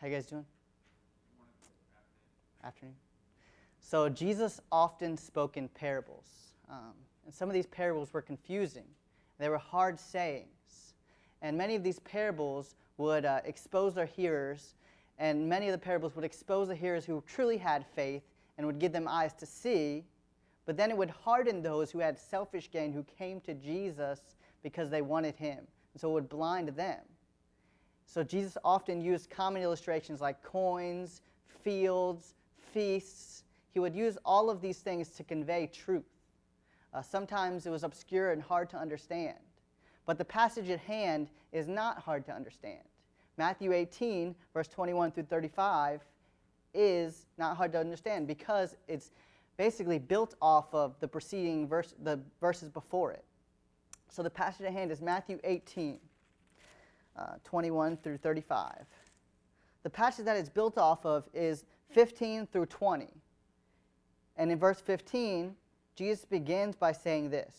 How you guys doing? Afternoon. So Jesus often spoke in parables. And some of these parables were confusing. They were hard sayings. And many of these parables would expose their hearers, and many of the parables would expose the hearers who truly had faith and would give them eyes to see, but then it would harden those who had selfish gain, who came to Jesus because they wanted him. And so it would blind them. So Jesus often used common illustrations like coins, fields, feasts. He would use all of these things to convey truth. Sometimes it was obscure and hard to understand. But the passage at hand is not hard to understand. Matthew 18, verse 21 through 35, is not hard to understand because it's basically built off of the preceding the verses before it. So the passage at hand is Matthew 18, 21 through 35. The passage that it's built off of is 15 through 20. And in verse 15, Jesus begins by saying this.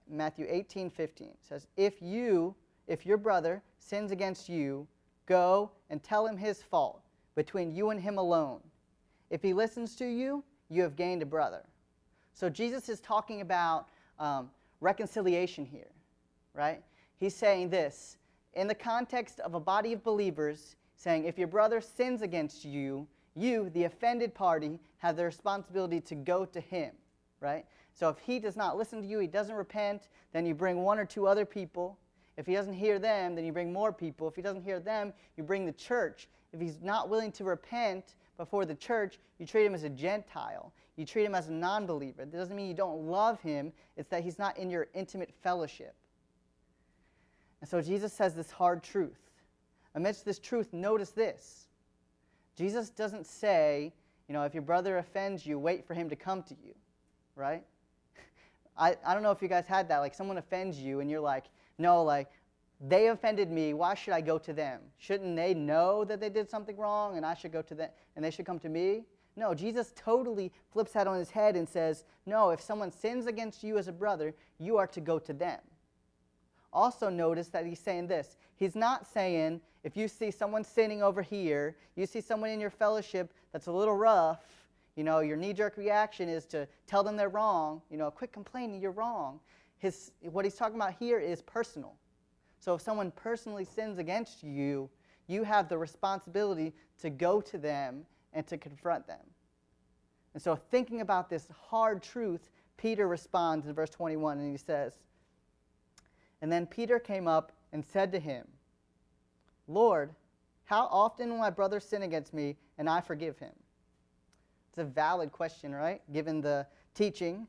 Matthew 18:15 says, If your brother sins against you, go and tell him his fault between you and him alone. If he listens to you, you have gained a brother. So Jesus is talking about reconciliation here, right? He's saying this in the context of a body of believers, saying if your brother sins against you, you, the offended party, have the responsibility to go to him, right? So if he does not listen to you, he doesn't repent, then you bring one or two other people. If he doesn't hear them, then you bring more people. If he doesn't hear them, you bring the church. If he's not willing to repent before the church, you treat him as a Gentile. You treat him as a non-believer. It doesn't mean you don't love him. It's that he's not in your intimate fellowship. And so Jesus says this hard truth. Amidst this truth, notice this. Jesus doesn't say, if your brother offends you, wait for him to come to you, right? I don't know if you guys had that. Like someone offends you and you're like, no, like they offended me. Why should I go to them? Shouldn't they know that they did something wrong and I should go to them and they should come to me? No, Jesus totally flips that on his head and says, no, if someone sins against you as a brother, you are to go to them. Also notice that he's saying this. He's not saying if you see someone sinning over here, you see someone in your fellowship that's a little rough, your knee-jerk reaction is to tell them they're wrong. Quit complaining, you're wrong. What he's talking about here is personal. So if someone personally sins against you, you have the responsibility to go to them and to confront them. And so thinking about this hard truth, Peter responds in verse 21, and he says, And then Peter came up and said to him, Lord, how often will my brother sin against me and I forgive him? It's a valid question, right? Given the teaching,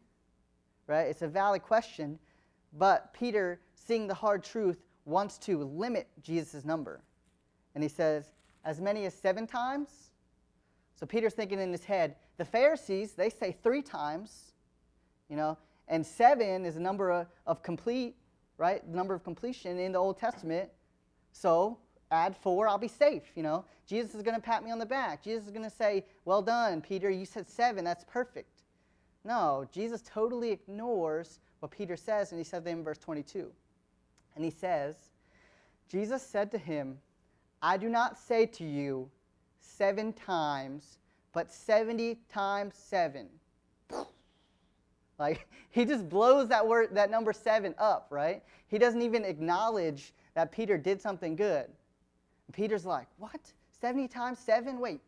right? It's a valid question, but Peter, seeing the hard truth, wants to limit Jesus' number. And he says, as many as 7 times? So Peter's thinking in his head, the Pharisees, they say 3 times, and 7 is a number of complete, right? The number of completion in the Old Testament. So add 4, I'll be safe, Jesus is going to pat me on the back. Jesus is going to say, well done, Peter, you said 7, that's perfect. No, Jesus totally ignores what Peter says, and he said that in verse 22. And he says, Jesus said to him, I do not say to you 7 times, but 70 times 7. Like, he just blows that number 7 up, right? He doesn't even acknowledge that Peter did something good. And Peter's like, what? 70 times 7? Wait,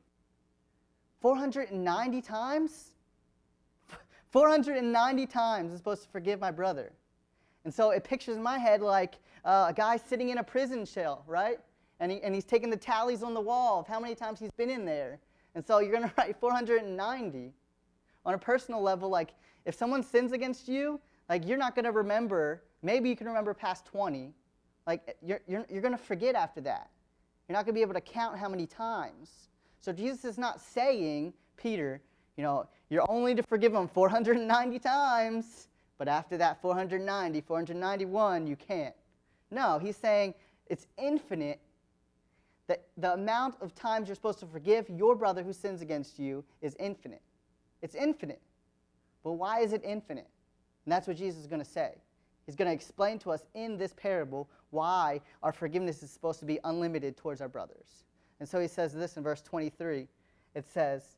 490 times? 490 times I'm supposed to forgive my brother. And so it pictures in my head like a guy sitting in a prison cell, right? And he's taking the tallies on the wall of how many times he's been in there. And so you're going to write 490. On a personal level, like if someone sins against you, like you're not going to remember. Maybe you can remember past 20. Like you're going to forget after that. You're not going to be able to count how many times. So Jesus is not saying, Peter, you're only to forgive them 490 times, but after that 490, 491, you can't. No, he's saying it's infinite. That the amount of times you're supposed to forgive your brother who sins against you is infinite. It's infinite. But why is it infinite? And that's what Jesus is going to say. He's going to explain to us in this parable why our forgiveness is supposed to be unlimited towards our brothers. And so he says this in verse 23. It says,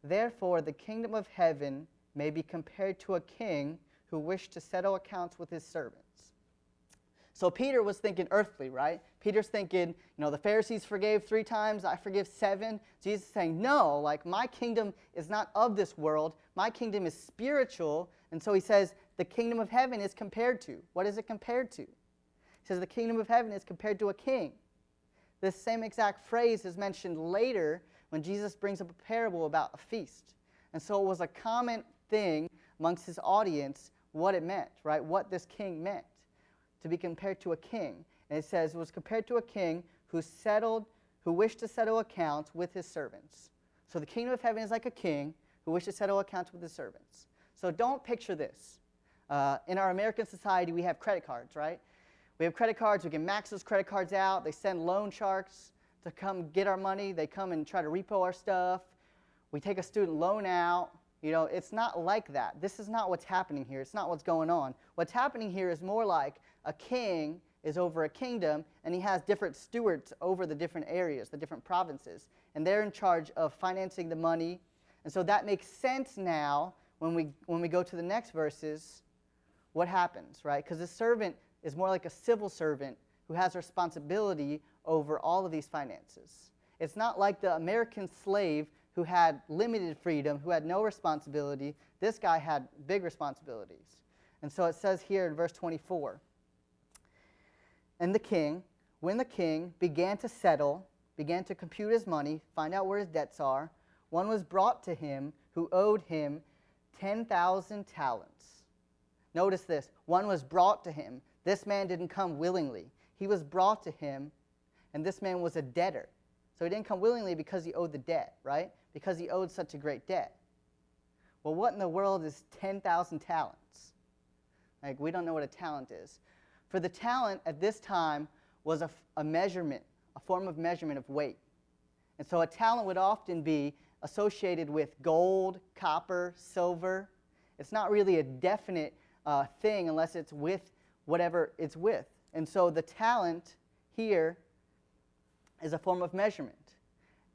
"Therefore the kingdom of heaven may be compared to a king who wished to settle accounts with his servants." So Peter was thinking earthly, right? Peter's thinking, the Pharisees forgave 3 times, I forgive 7. Jesus is saying, no, my kingdom is not of this world. My kingdom is spiritual. And so he says, the kingdom of heaven is compared to. What is it compared to? He says the kingdom of heaven is compared to a king. This same exact phrase is mentioned later when Jesus brings up a parable about a feast. And so it was a common thing amongst his audience what it meant, right? What this king meant, to be compared to a king. And it says it was compared to a king who wished to settle accounts with his servants. So the kingdom of heaven is like a king who wished to settle accounts with his servants. So don't picture this. In our American society, we have credit cards, right? We have credit cards. We can max those credit cards out. They send loan sharks to come get our money. They come and try to repo our stuff. We take a student loan out. It's not like that. This is not what's happening here. It's not what's going on. What's happening here is more like a king is over a kingdom, and he has different stewards over the different areas, the different provinces, and they're in charge of financing the money. And so that makes sense now when we go to the next verses, what happens, right? Because the servant is more like a civil servant who has responsibility over all of these finances. It's not like the American slave who had limited freedom, who had no responsibility. This guy had big responsibilities. And so it says here in verse 24, when the king began to compute his money, find out where his debts are, one was brought to him who owed him 10,000 talents. Notice this. One was brought to him. This man didn't come willingly. He was brought to him, and this man was a debtor. So he didn't come willingly because he owed the debt, right? Because he owed such a great debt. Well, what in the world is 10,000 talents? We don't know what a talent is. For the talent at this time was a measurement, a form of measurement of weight. And so a talent would often be associated with gold, copper, silver. It's not really a definite thing unless it's with whatever it's with. And so the talent here is a form of measurement.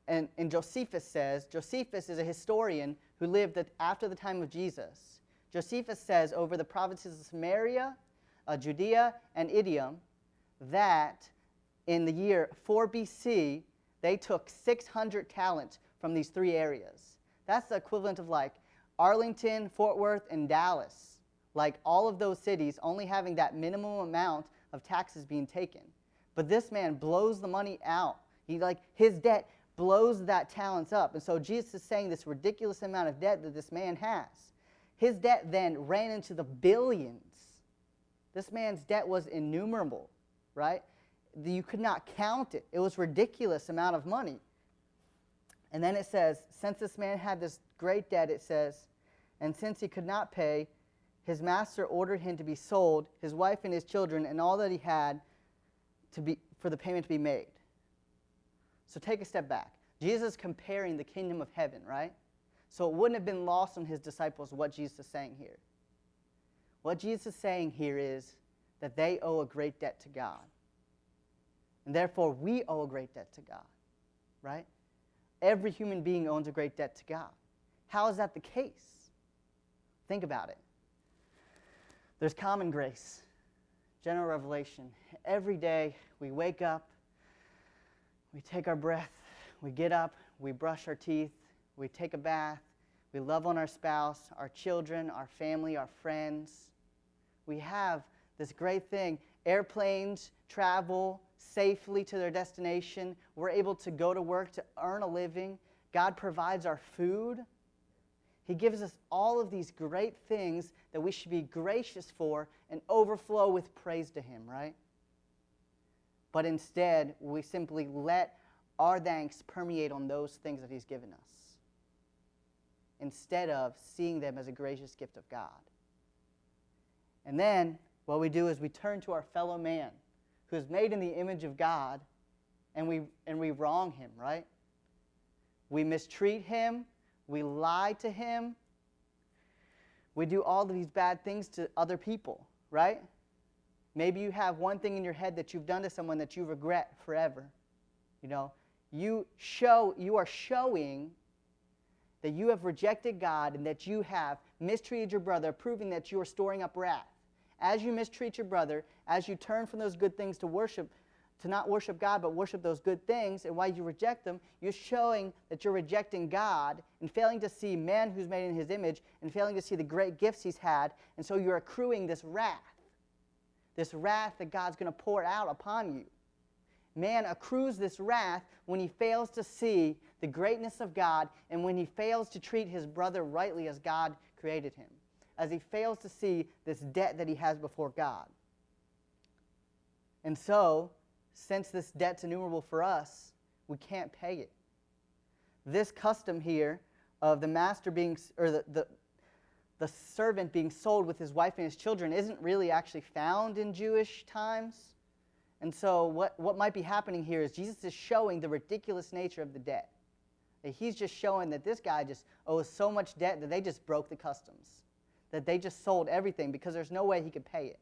And Josephus is a historian who lived after the time of Jesus. Josephus says over the provinces of Samaria, Judea, and Idumea, that in the year 4 BC, they took 600 talents from these 3 areas. That's the equivalent of Arlington, Fort Worth, and Dallas. All of those cities only having that minimum amount of taxes being taken. But this man blows the money out. His debt blows that talents up. And so Jesus is saying this ridiculous amount of debt that this man has. His debt then ran into the billions. This man's debt was innumerable, right? You could not count it. It was a ridiculous amount of money. And then it says, since this man had this great debt, it says, and since he could not pay, his master ordered him to be sold, his wife and his children, and all that he had for the payment to be made. So take a step back. Jesus is comparing the kingdom of heaven, right? So it wouldn't have been lost on his disciples what Jesus is saying here. What Jesus is saying here is that they owe a great debt to God. And therefore, we owe a great debt to God, right? Every human being owes a great debt to God. How is that the case? Think about it. There's common grace, general revelation. Every day we wake up, we take our breath, we get up, we brush our teeth, we take a bath, we love on our spouse, our children, our family, our friends. We have this great thing. Airplanes travel safely to their destination. We're able to go to work to earn a living. God provides our food. He gives us all of these great things that we should be gracious for and overflow with praise to Him, right? But instead, we simply let our thanks permeate on those things that He's given us, instead of seeing them as a gracious gift of God. And then what we do is we turn to our fellow man who is made in the image of God, and we wrong him, right? We mistreat him, we lie to him, we do all of these bad things to other people, right? Maybe you have one thing in your head that you've done to someone that you regret forever. You are showing that you have rejected God and that you have mistreated your brother, proving that you are storing up wrath. As you mistreat your brother, as you turn from those good things to not worship God, but worship those good things, and while you reject them, you're showing that you're rejecting God and failing to see man who's made in his image and failing to see the great gifts he's had, and so you're accruing this wrath that God's going to pour out upon you. Man accrues this wrath when he fails to see the greatness of God and when he fails to treat his brother rightly as God created him, as he fails to see this debt that he has before God. And so, since this debt's innumerable for us, we can't pay it. This custom here of the master being, or the servant being sold with his wife and his children isn't really actually found in Jewish times. And so what might be happening here is Jesus is showing the ridiculous nature of the debt. He's just showing that this guy just owes so much debt that they just broke the customs, that they just sold everything because there's no way he could pay it.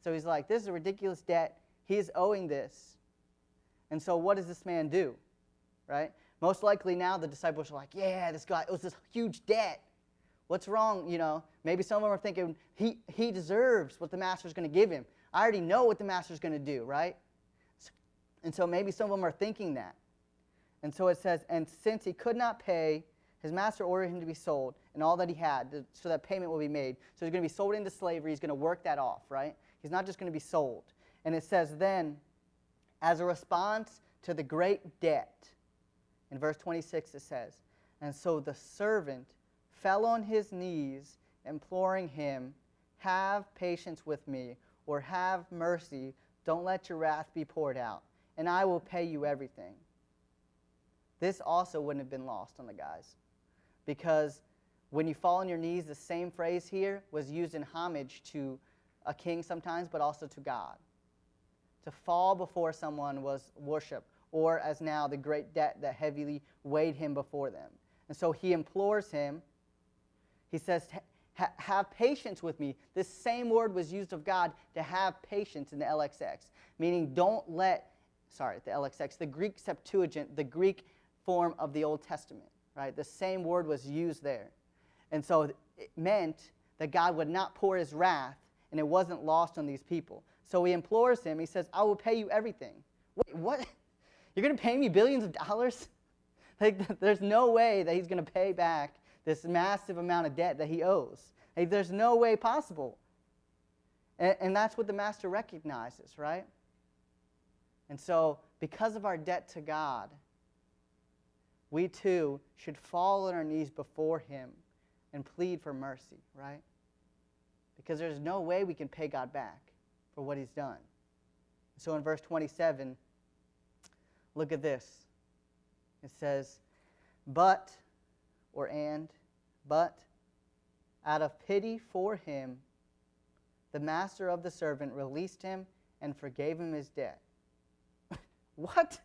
So he's like, this is a ridiculous debt. He is owing this. And so what does this man do? Right? Most likely now the disciples are like, yeah, this guy owes this huge debt. What's wrong? Maybe some of them are thinking, he deserves what the master's going to give him. I already know what the master's going to do, right? And so maybe some of them are thinking that. And so it says, and since he could not pay, his master ordered him to be sold and all that he had so that payment will be made. So he's going to be sold into slavery. He's going to work that off, right? He's not just going to be sold. And it says then, as a response to the great debt, in verse 26 it says, and so the servant fell on his knees, imploring him, have patience with me, or have mercy, don't let your wrath be poured out, and I will pay you everything. This also wouldn't have been lost on the guys, because when you fall on your knees, the same phrase here was used in homage to a king sometimes, but also to God. To fall before someone was worship, or as now, the great debt that heavily weighed him before them. And so he implores him. He says, have patience with me. This same word was used of God to have patience in the LXX, meaning the LXX, the Greek Septuagint, the Greek form of the Old Testament, right? The same word was used there. And so it meant that God would not pour his wrath, and it wasn't lost on these people. So he implores him. He says, I will pay you everything. Wait, what? You're going to pay me billions of dollars? There's no way that he's going to pay back this massive amount of debt that he owes. There's no way possible. And that's what the master recognizes, right? And so, because of our debt to God, we too should fall on our knees before him and plead for mercy, right? Because there's no way we can pay God back for what he's done. So in verse 27, look at this. It says, but out of pity for him, the master of the servant released him and forgave him his debt. What?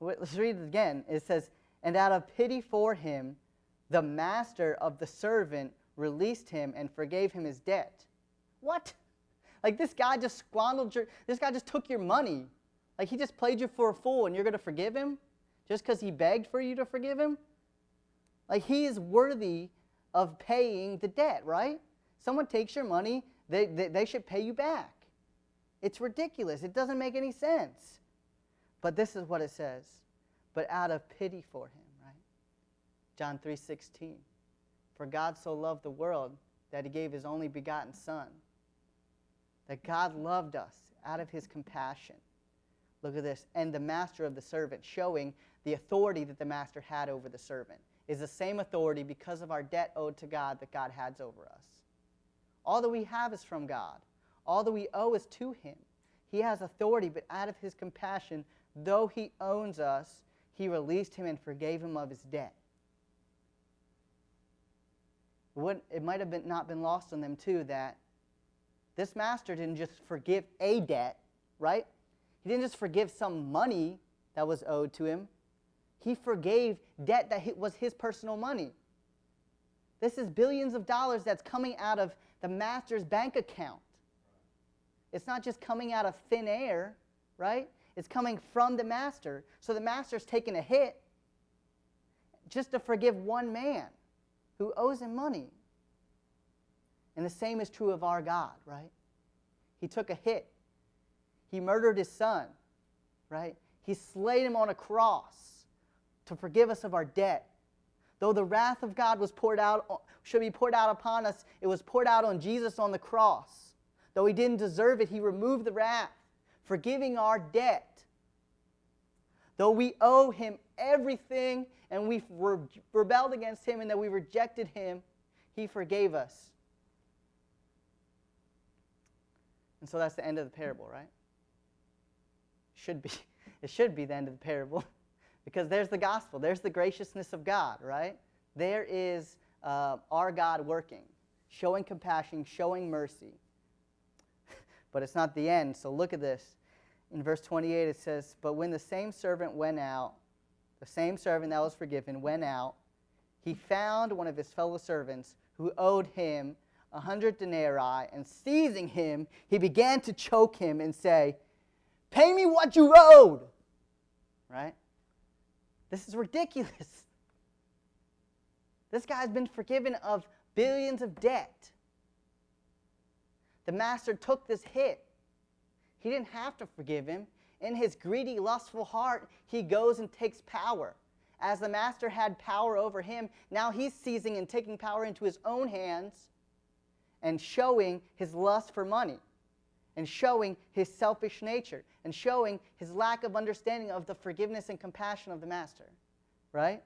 Let's read it again. It says, and out of pity for him, the master of the servant released him and forgave him his debt. What? Like this guy just this guy just took your money. Like he just played you for a fool and you're going to forgive him? Just because he begged for you to forgive him? Like he is worthy of paying the debt, right? Someone takes your money, they should pay you back. It's ridiculous. It doesn't make any sense. But this is what it says. But out of pity for him, right? John 3:16. For God so loved the world that he gave his only begotten Son. That God loved us out of his compassion. Look at this. And the master of the servant, showing the authority that the master had over the servant, is the same authority because of our debt owed to God that God has over us. All that we have is from God. All that we owe is to him. He has authority, but out of his compassion, though he owns us, he released him and forgave him of his debt. It might have not been lost on them, too, that this master didn't just forgive a debt, right? He didn't just forgive some money that was owed to him. He forgave debt that was his personal money. This is billions of dollars that's coming out of the master's bank account. It's not just coming out of thin air, right? It's coming from the master. So the master's taking a hit just to forgive one man who owes him money. And the same is true of our God, right? He took a hit. He murdered his son, right? He slayed him on a cross to forgive us of our debt. Though the wrath of God should be poured out upon us, it was poured out on Jesus on the cross. Though he didn't deserve it, he removed the wrath, forgiving our debt. Though we owe him everything and we rebelled against him and that we rejected him, he forgave us. And so that's the end of the parable, right? Should be. It should be the end of the parable because there's the gospel. There's the graciousness of God, right? There is our God working, showing compassion, showing mercy. But it's not the end. So look at this. In verse 28 it says, "But when the same servant went out," the same servant that was forgiven went out, "he found one of his fellow servants who owed him 100 denarii, and seizing him, he began to choke him and say, 'Pay me what you owed.'" Right? This is ridiculous. This guy's been forgiven of billions of debt. The master took this hit. He didn't have to forgive him. In his greedy, lustful heart, he goes and takes power. As the master had power over him, now he's seizing and taking power into his own hands and showing his lust for money, and showing his selfish nature, and showing his lack of understanding of the forgiveness and compassion of the master, right?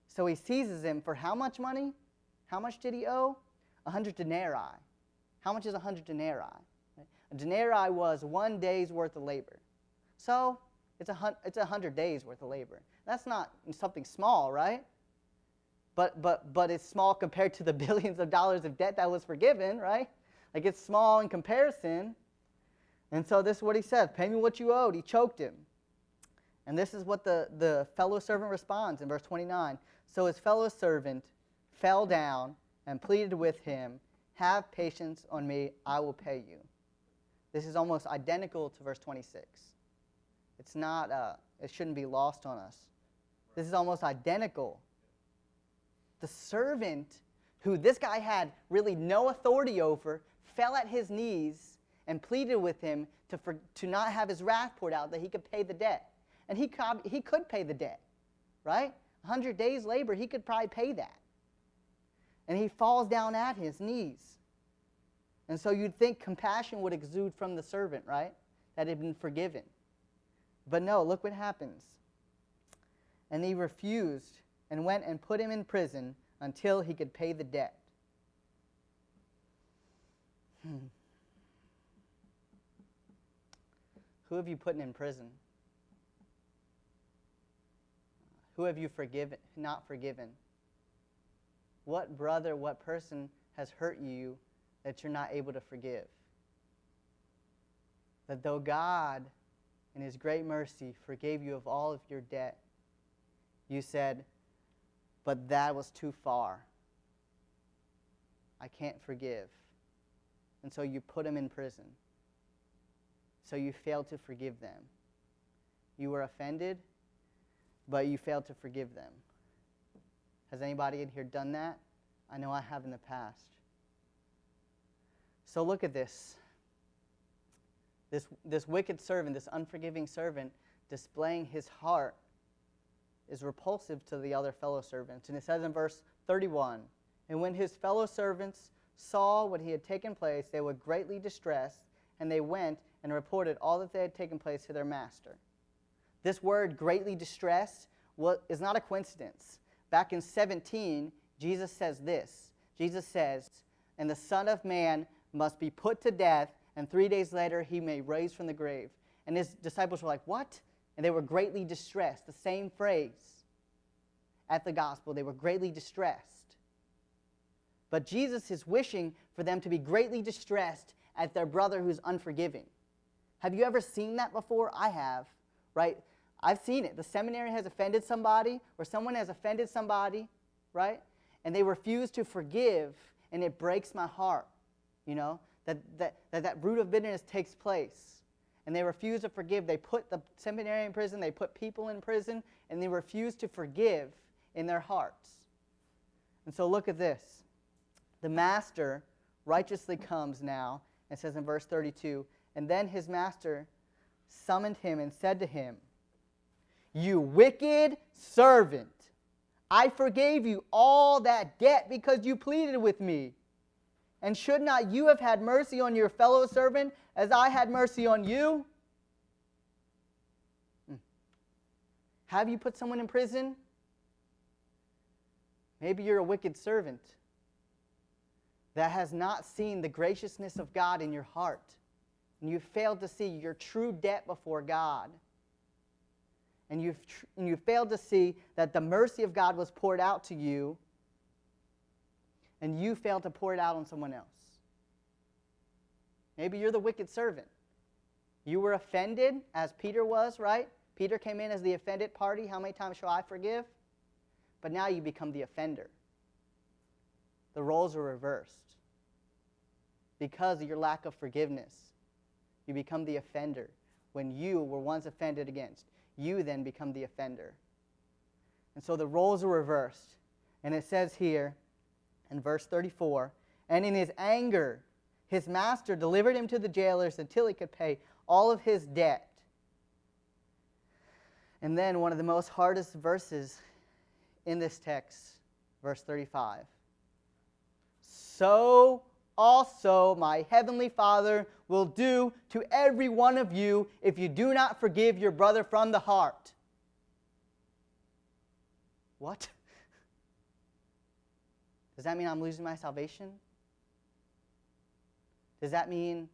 So he seizes him for how much money? How much did he owe? 100 denarii. How much is 100 denarii? Right? A denarii was 1 day's worth of labor. So it's 100 days worth of labor. That's not something small, right? But it's small compared to the billions of dollars of debt that was forgiven, right? Like it's small in comparison. And so this is what he says, "Pay me what you owed." He choked him. And this is what the fellow servant responds in verse 29. "So his fellow servant fell down and pleaded with him, 'Have patience on me, I will pay you.'" This is almost identical to verse 26. It's not, it shouldn't be lost on us. This is almost identical. The servant, who this guy had really no authority over, fell at his knees and pleaded with him to not have his wrath poured out, that he could pay the debt. And he could pay the debt, right? 100 days labor, he could probably pay that. And he falls down at his knees. And so you'd think compassion would exude from the servant, right? That had been forgiven. But no, look what happens. "And he refused and went and put him in prison until he could pay the debt." Who have you put in prison? Who have you not forgiven? What brother, what person has hurt you that you're not able to forgive? That though God, in his great mercy, forgave you of all of your debt, you said, "But that was too far. I can't forgive." And so you put them in prison. So you failed to forgive them. You were offended, but you failed to forgive them. Has anybody in here done that? I know I have in the past. So look at this. This wicked servant, this unforgiving servant, displaying his heart, is repulsive to the other fellow servants. And it says in verse 31, "And when his fellow servants saw what had taken place, they were greatly distressed, and they went and reported all that had taken place to their master." This word, greatly distressed, is not a coincidence. Back in 17, Jesus says this. Jesus says, "And the Son of Man must be put to death, and 3 days later he may rise from the grave." And his disciples were like, "What?" And they were greatly distressed. The same phrase at the gospel. They were greatly distressed. But Jesus is wishing for them to be greatly distressed at their brother who's unforgiving. Have you ever seen that before? I have, right? I've seen it. The seminary has offended somebody, or someone has offended somebody, right? And they refuse to forgive, and it breaks my heart. that root of bitterness takes place. And they refuse to forgive. They put the seminary in prison, they put people in prison, and they refuse to forgive in their hearts. And so look at this. The master righteously comes now, and says in verse 32, and then his master summoned him and said to him, "You wicked servant, I forgave you all that debt because you pleaded with me. And should not you have had mercy on your fellow servant as I had mercy on you?" Have you put someone in prison? Maybe you're a wicked servant that has not seen the graciousness of God in your heart. And you've failed to see your true debt before God. And you've failed to see that the mercy of God was poured out to you, and you failed to pour it out on someone else. Maybe you're the wicked servant. You were offended, as Peter was, right? Peter came in as the offended party. How many times shall I forgive? But now you become the offender. The roles are reversed. Because of your lack of forgiveness, you become the offender. When you were once offended against, you then become the offender. And so the roles are reversed. And it says here in verse 34, and in his anger, his master delivered him to the jailers until he could pay all of his debt. And then one of the most hardest verses in this text, verse 35. So also my heavenly Father will do to every one of you if you do not forgive your brother from the heart. What? Does that mean I'm losing my salvation? Does that mean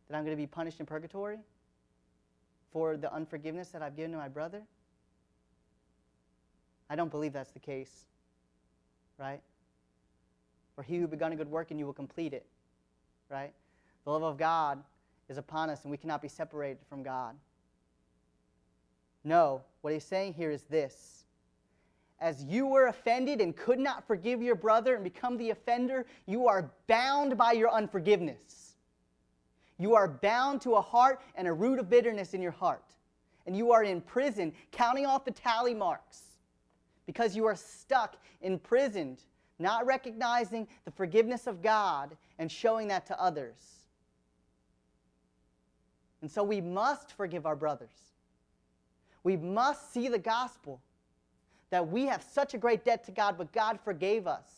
that I'm going to be punished in purgatory for the unforgiveness that I've given to my brother? I don't believe that's the case, right? For he who begun a good work in you will complete it, right? The love of God is upon us, and we cannot be separated from God. No, what he's saying here is this. As you were offended and could not forgive your brother and become the offender, you are bound by your unforgiveness. You are bound to a heart and a root of bitterness in your heart. And you are in prison, counting off the tally marks, because you are stuck, imprisoned, not recognizing the forgiveness of God and showing that to others. And so we must forgive our brothers. We must see the gospel, that we have such a great debt to God, but God forgave us.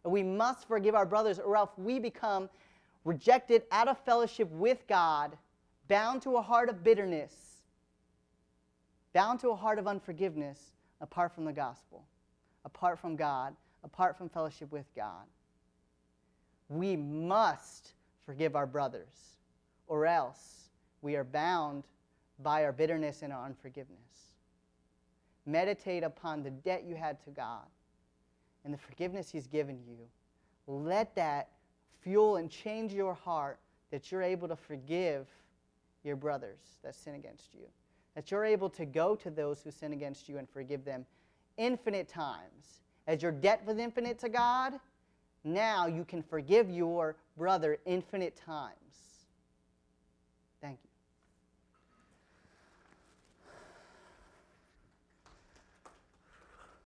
And we must forgive our brothers, or else we become rejected out of fellowship with God, bound to a heart of bitterness, bound to a heart of unforgiveness, apart from the gospel, apart from God, apart from fellowship with God. We must forgive our brothers, or else we are bound by our bitterness and our unforgiveness. Meditate upon the debt you had to God and the forgiveness he's given you. Let that fuel and change your heart, that you're able to forgive your brothers that sin against you, that you're able to go to those who sin against you and forgive them infinite times. As your debt was infinite to God, now you can forgive your brother infinite times.